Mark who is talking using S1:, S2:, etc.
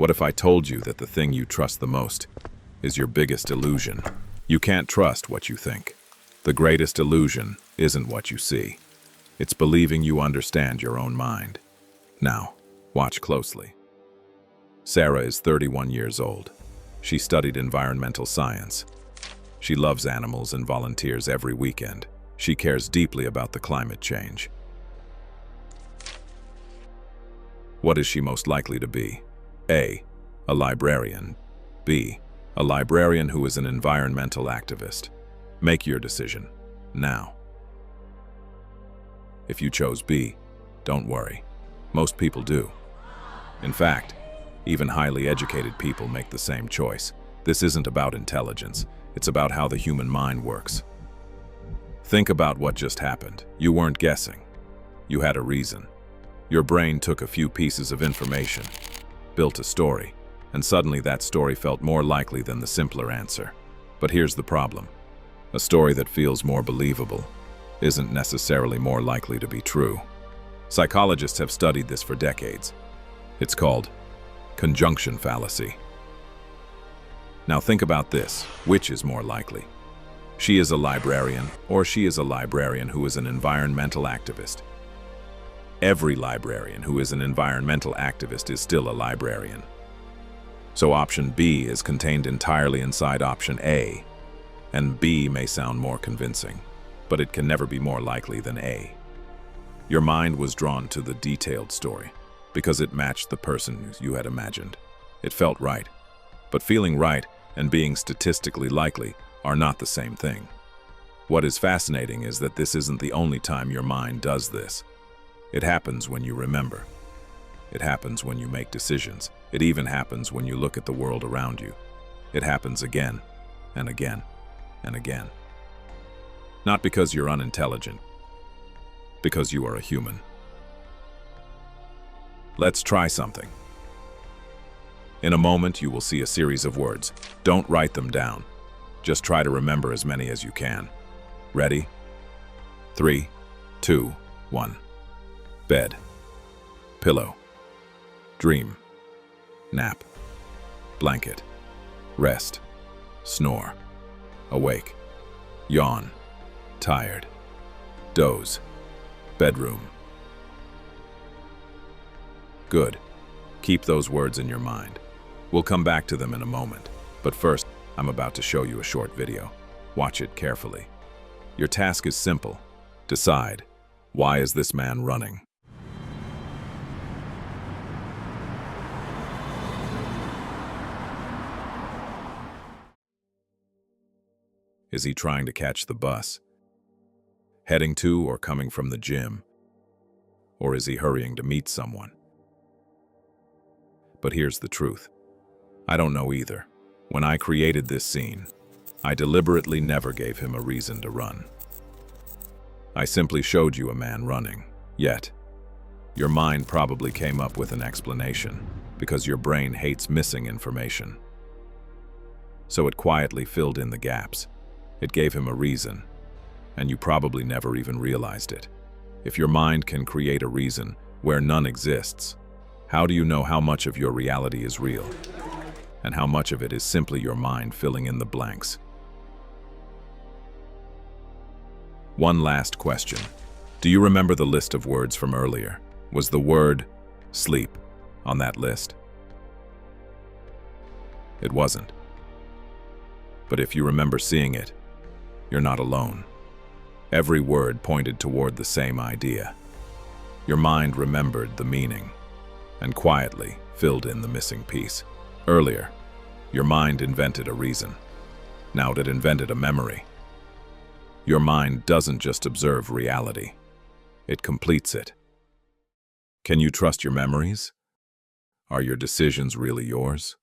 S1: What if I told you that the thing you trust the most is your biggest illusion? You can't trust what you think. The greatest illusion isn't what you see. It's believing you understand your own mind. Now, watch closely. Sarah is 31 years old. She studied environmental science. She loves animals and volunteers every weekend. She cares deeply about the climate change. What is she most likely to be? A librarian. B, a librarian who is an environmental activist. Make your decision, now. If you chose B, don't worry. Most people do. In fact, even highly educated people make the same choice. This isn't about intelligence. It's about how the human mind works. Think about what just happened. You weren't guessing. You had a reason. Your brain took a few pieces of information, built a story, and suddenly that story felt more likely than the simpler answer. But here's the problem. A story that feels more believable isn't necessarily more likely to be true. Psychologists have studied this for decades. It's called conjunction fallacy. Now think about this. Which is more likely? She is a librarian, or she is a librarian who is an environmental activist. Every librarian who is an environmental activist is still a librarian. So option B is contained entirely inside option A, and B may sound more convincing, but it can never be more likely than A. Your mind was drawn to the detailed story because it matched the person you had imagined. It felt right, but feeling right and being statistically likely are not the same thing. What is fascinating is that this isn't the only time your mind does this. It happens when you remember. It happens when you make decisions. It even happens when you look at the world around you. It happens again and again and again. Not because you're unintelligent, because you are a human. Let's try something. In a moment, you will see a series of words. Don't write them down. Just try to remember as many as you can. Ready? 3, 2, 1. Bed. Pillow. Dream. Nap. Blanket. Rest. Snore. Awake. Yawn. Tired. Doze. Bedroom. Good. Keep those words in your mind. We'll come back to them in a moment, but first, I'm about to show you a short video. Watch it carefully. Your task is simple. Decide, why is this man running? Is he trying to catch the bus? Heading to or coming from the gym? Or is he hurrying to meet someone? But here's the truth. I don't know either. When I created this scene, I deliberately never gave him a reason to run. I simply showed you a man running. Yet, your mind probably came up with an explanation because your brain hates missing information. So it quietly filled in the gaps. It gave him a reason, and you probably never even realized it. If your mind can create a reason where none exists, how do you know how much of your reality is real, and how much of it is simply your mind filling in the blanks? One last question. Do you remember the list of words from earlier? Was the word sleep on that list? It wasn't. But if you remember seeing it, you're not alone. Every word pointed toward the same idea. Your mind remembered the meaning and quietly filled in the missing piece. Earlier, your mind invented a reason. Now it invented a memory. Your mind doesn't just observe reality, it completes it. Can you trust your memories? Are your decisions really yours?